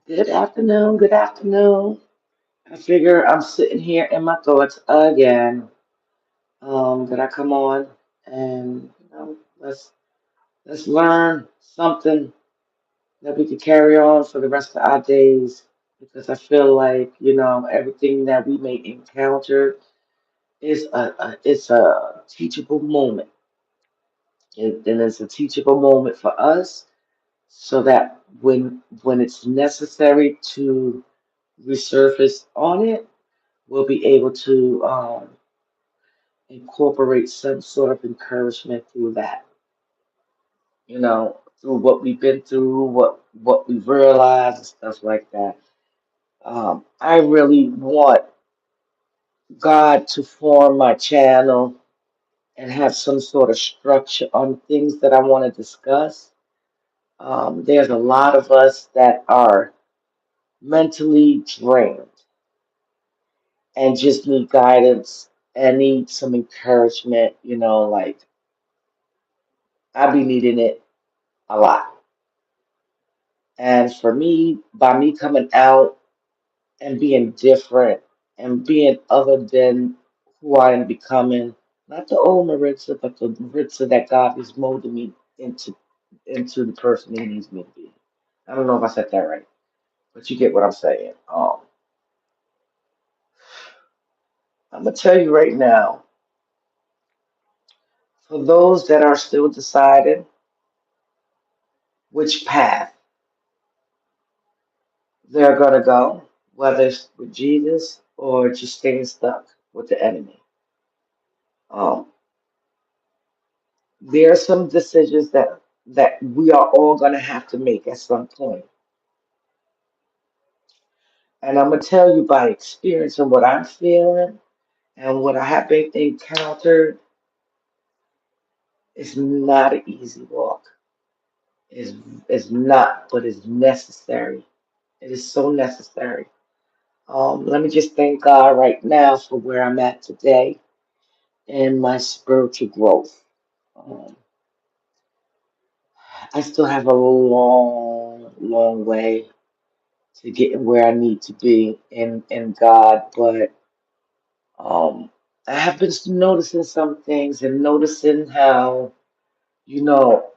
Good afternoon. Good afternoon. I figure I'm sitting here in my thoughts again. That I come on and let's learn something that we can carry on for the rest of our days. Because I feel like everything that we may encounter is a teachable moment, and it's a teachable moment for us, so that when it's necessary to resurface on it, we'll be able to incorporate some sort of encouragement through that, through what we've been through, what we've realized, and stuff like that. I really want God to form my channel and have some sort of structure on things that I want to discuss. There's a lot of us that are mentally drained and just need guidance and need some encouragement, like I be needing it a lot. And for me, by me coming out and being different and being other than who I am becoming, not the old Maritza, but the Maritza that God is molding me into the person He needs me to be. I don't know if I said that right, but you get what I'm saying. I'm gonna tell you right now, for those that are still deciding which path they're gonna go, whether it's with Jesus or just staying stuck with the enemy. Um, there are some decisions that we are all going to have to make at some point. And I'm going to tell you by experience and what I'm feeling and what I have been encountered, it's not an easy walk. It's, it's not, but it's necessary. It is so necessary. Let me just thank God right now for where I'm at today and my spiritual growth. Um, I still have a long, long way to getting where I need to be in God. But um, I have been noticing some things and noticing how, you know,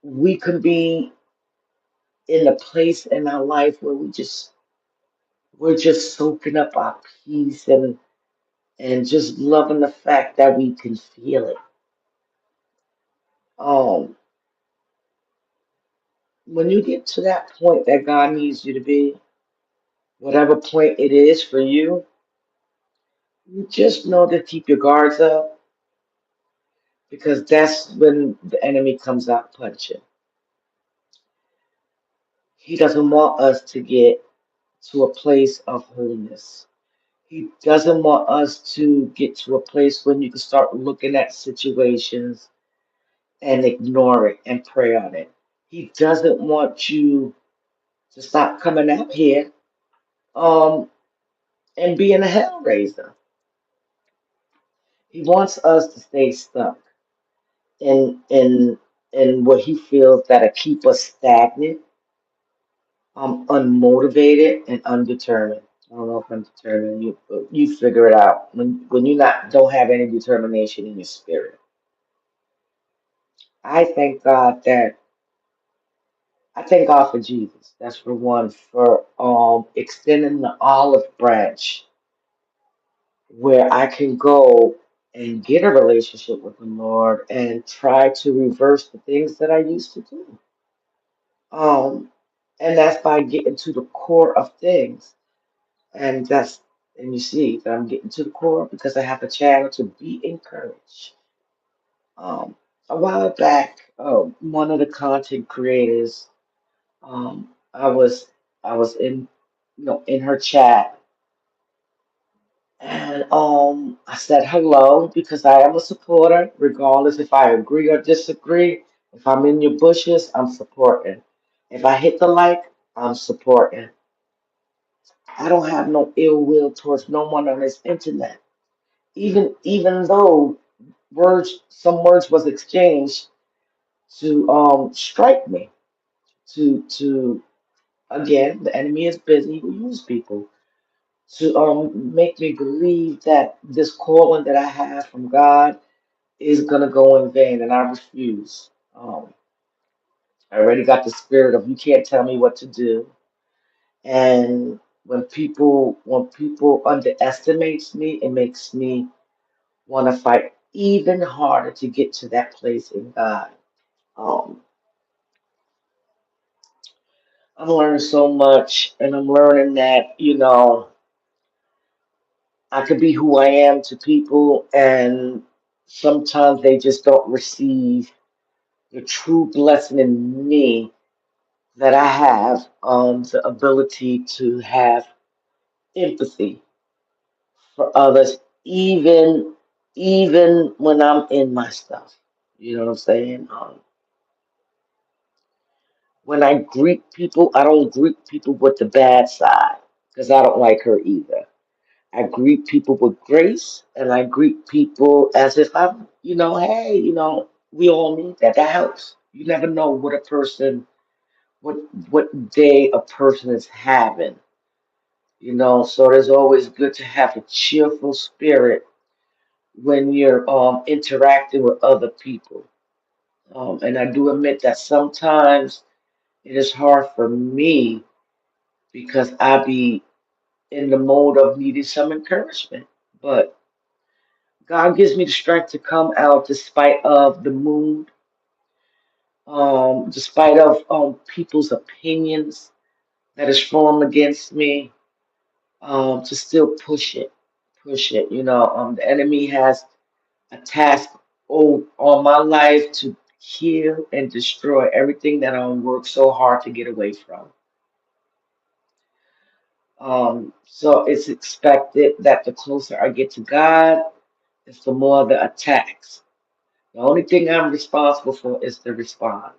we can be in a place in our life where we're just soaking up our peace and just loving the fact that we can feel it. Um, when you get to that point that God needs you to be, whatever point it is for you, you just know to keep your guards up because that's when the enemy comes out punching. He doesn't want us to get to a place of wholeness. He doesn't want us to get to a place when you can start looking at situations and ignore it and pray on it. He doesn't want you to stop coming out here um, and being a hell raiser. He wants us to stay stuck in in what he feels that'll keep us stagnant, unmotivated, and undetermined. I don't know if I'm determined. You figure it out. When you not don't have any determination in your spirit. I thank God that I thank God for Jesus. That's for one, for extending the olive branch where I can go and get a relationship with the Lord and try to reverse the things that I used to do. Um, and that's by getting to the core of things. And and you see that I'm getting to the core because I have a channel to be encouraged. Um, a while back, one of the content creators, I was in, in her chat, and I said hello because I am a supporter, regardless if I agree or disagree. If I'm in your bushes, I'm supporting. If I hit the like, I'm supporting. I don't have no ill will towards no one on this internet. Even though some words was exchanged to strike me, to again, the enemy is busy. He will use people to make me believe that this calling that I have from God is gonna go in vain, and I refuse. I already got the spirit of you can't tell me what to do, and when people underestimates me, it makes me want to fight even harder to get to that place in God. Um, I'm learning so much, and I'm learning that I could be who I am to people, and sometimes they just don't receive the true blessing in me that I have, the ability to have empathy for others, even even when I'm in my stuff. You know what I'm saying? When I greet people, I don't greet people with the bad side because I don't like her either. I greet people with grace, and I greet people as if I'm, hey, we all need that. That helps. You never know what what day a person is having. So it's always good to have a cheerful spirit when you're interacting with other people. And I do admit that sometimes it is hard for me because I be in the mode of needing some encouragement. But God gives me the strength to come out despite of the mood, despite of people's opinions that is formed against me, to still push it. The enemy has a task on my life to kill and destroy everything that I worked so hard to get away from. So it's expected that the closer I get to God, it's the more the attacks. The only thing I'm responsible for is to respond.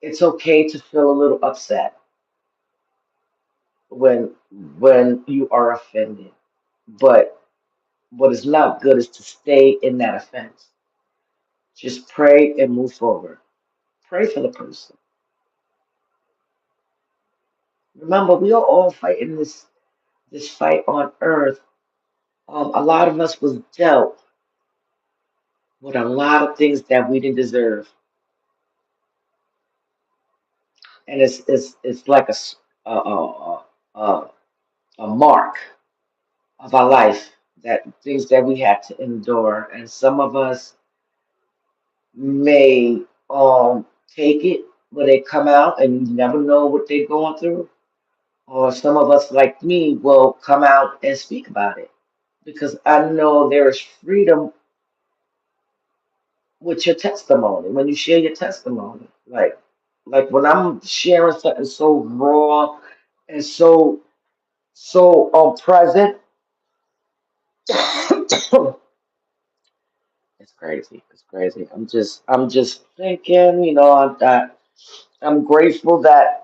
It's okay to feel a little upset when when you are offended, but what is not good is to stay in that offense. Just pray and move forward. Pray for the person. Remember, we are all fighting this fight on earth. A lot of us was dealt with a lot of things that we didn't deserve, and it's like a, a mark of our life, that things that we had to endure, and some of us may take it when they come out, and you never know what they're going through, or some of us like me will come out and speak about it because I know there is freedom with your testimony when you share your testimony. Like when I'm sharing something so raw and so present, it's crazy. It's crazy. I'm just thinking, I'm grateful that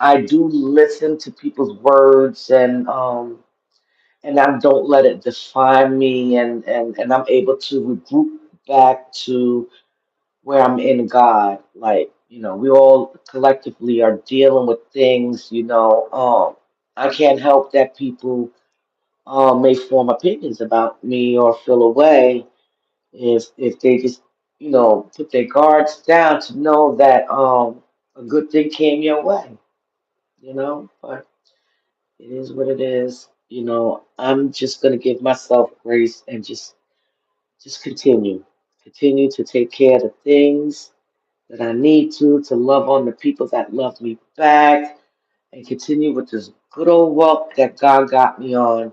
I do listen to people's words, and I don't let it define me, and I'm able to regroup back to where I'm in God. Like, we all collectively are dealing with things, I can't help that people may form opinions about me or feel a way if they just, put their guards down to know that a good thing came your way, but it is what it is. I'm just gonna give myself grace and just continue to take care of the things that I need to love on the people that love me back, and continue with this good old walk that God got me on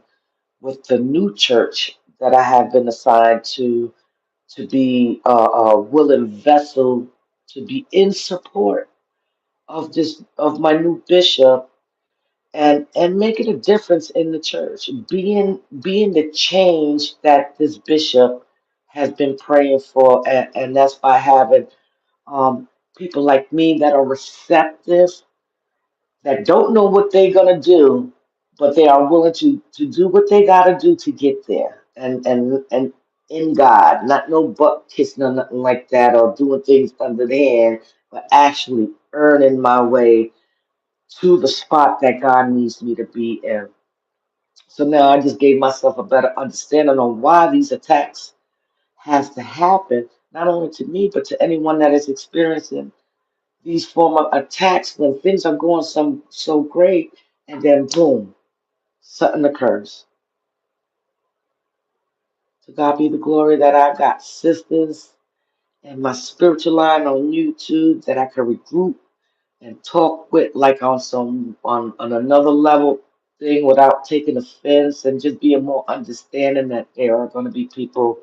with the new church that I have been assigned to be a willing vessel to be in support of my new bishop, and making a difference in the church, being the change that this bishop has been praying for, and that's by having um, people like me that are receptive, that don't know what they're gonna do, but they are willing to do what they gotta do to get there, and in God, not no butt kissing or nothing like that, or doing things under the hand. but actually earning my way to the spot that God needs me to be in. So now I just gave myself a better understanding on why these attacks has to happen, not only to me, but to anyone that is experiencing these form of attacks when things are going so great, and then boom, something occurs. To God be the glory that I got sisters and my spiritual line on YouTube that I can regroup and talk with like on on another level thing without taking offense and just being more understanding that there are going to be people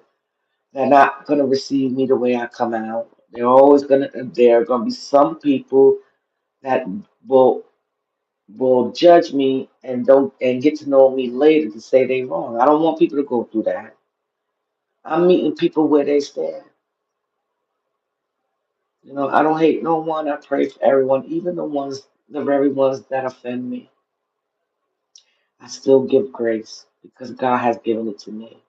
that are not going to receive me the way I come out. There are going to be some people that will will judge me and don't and get to know me later to say they wrong. I don't want people to go through that. I'm meeting people where they stand. You know, I don't hate no one. I pray for everyone, even the very ones that offend me. I still give grace because God has given it to me.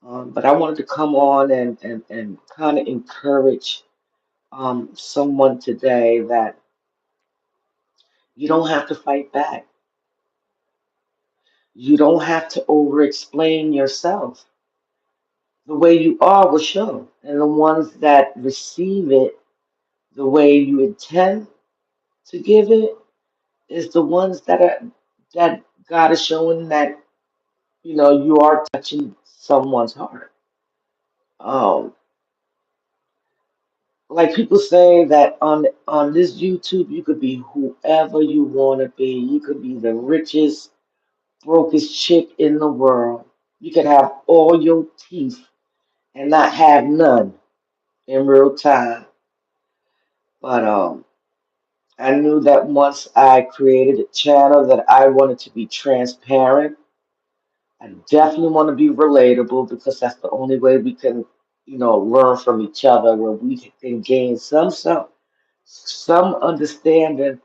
But I wanted to come on and kind of encourage someone today that you don't have to fight back. You don't have to over explain yourself. The way you are will show. And the ones that receive it the way you intend to give it is the ones that God is showing that you are touching someone's heart. Um, like people say that on this YouTube you could be whoever you want to be. You could be the richest, brokest chick in the world. You could have all your teeth and not have none in real time. But I knew that once I created a channel that I wanted to be transparent. I definitely want to be relatable because that's the only way we can, learn from each other where we can gain some understanding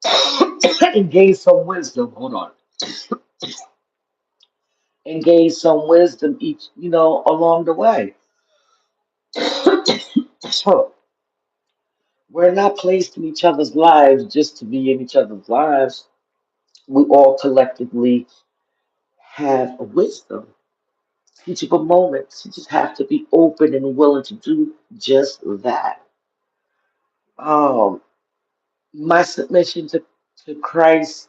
and gain some wisdom. Hold on. And gain some wisdom each, along the way. So we're not placed in each other's lives just to be in each other's lives. We all collectively have a wisdom, teachable moments. You just have to be open and willing to do just that. Um, my submission to Christ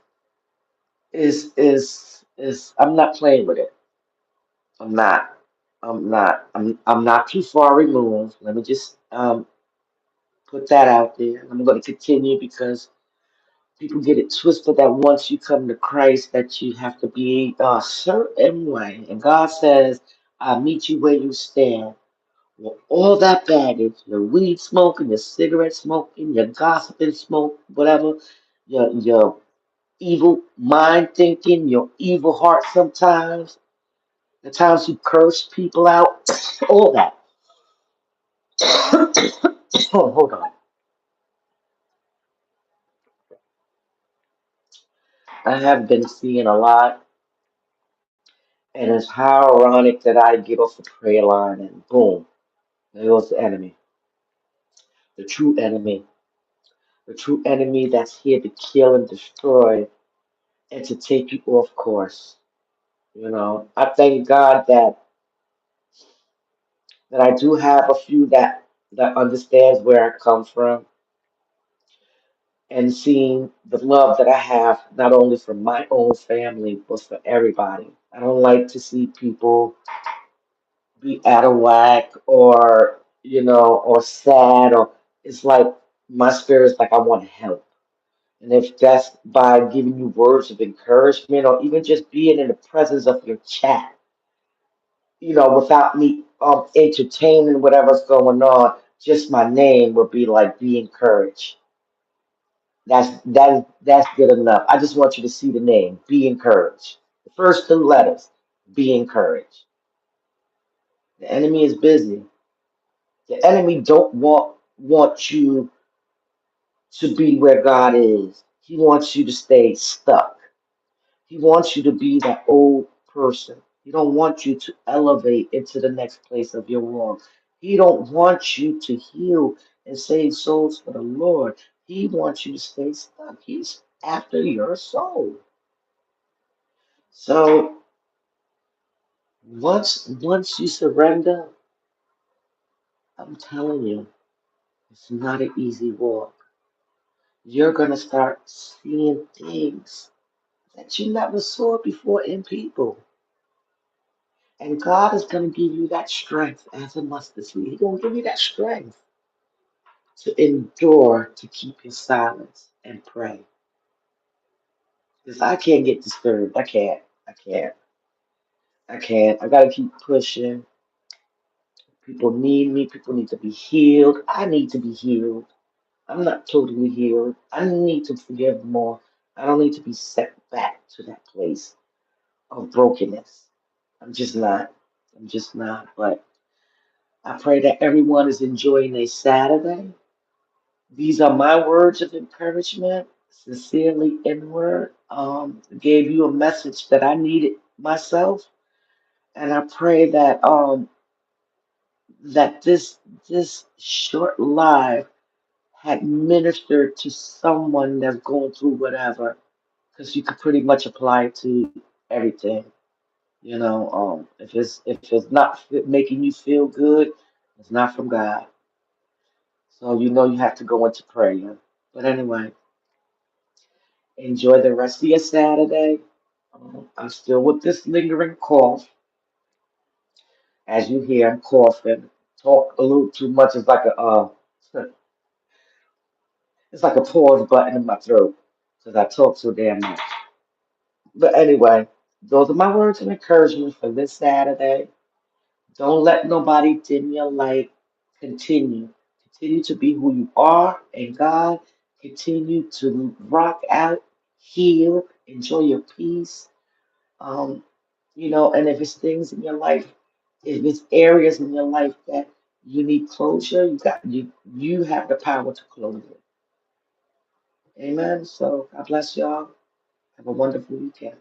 is I'm not playing with it. I'm not. I'm not too far removed. Let me just put that out there. I'm going to continue because people get it twisted that once you come to Christ that you have to be a certain way. And God says, "I'll meet you where you stand." Well, all that baggage, your weed smoking, your cigarette smoking, your gossiping smoke, whatever, your evil mind thinking, your evil heart sometimes, the times you curse people out, all that. Oh, hold on. I have been seeing a lot, and it's how ironic that I get off the prayer line and boom, there goes the enemy, the true enemy, the true enemy that's here to kill and destroy and to take you off course. I thank God that I do have a few that understands where I come from and seeing the love that I have, not only for my own family, but for everybody. I don't like to see people be out of whack or sad, or it's like my spirit's like I want to help. And if that's by giving you words of encouragement or even just being in the presence of your chat, without me entertaining whatever's going on, just my name would be like be encouraged. That's good enough. I just want you to see the name. Be encouraged. The first two letters. Be encouraged. The enemy is busy. The enemy don't want you to be where God is. He wants you to stay stuck. He wants you to be that old person. He don't want you to elevate into the next place of your walk. He don't want you to heal and save souls for the Lord. He wants you to stay stuck. He's after your soul. So once you surrender, I'm telling you, it's not an easy walk. You're gonna start seeing things that you never saw before in people. And God is gonna give you that strength as a mustard seed. He's gonna give you that strength to endure, to keep your silence and pray. Because I can't get disturbed. I can't. I can't. I can't. I gotta keep pushing. People need me. People need to be healed. I need to be healed. I'm not totally healed. I need to forgive more. I don't need to be set back to that place of brokenness. I'm just not. I'm just not. But I pray that everyone is enjoying their Saturday. These are my words of encouragement, sincerely inward. Gave you a message that I needed myself, and I pray that that this short live had ministered to someone that's going through whatever, because you could pretty much apply it to everything. If it's not making you feel good, it's not from God. So you have to go into prayer. But anyway, enjoy the rest of your Saturday. I'm still with this lingering cough. As you hear, I'm coughing. Talk a little too much. It's like a it's like a pause button in my throat because I talk so damn much. But anyway, those are my words of encouragement for this Saturday. Don't let nobody dim your light. Continue. Continue to be who you are in God. Continue to rock out, heal, enjoy your peace. Um, and if it's things in your life, if it's areas in your life that you need closure, you have the power to close it. Amen. So God bless y'all. Have a wonderful weekend.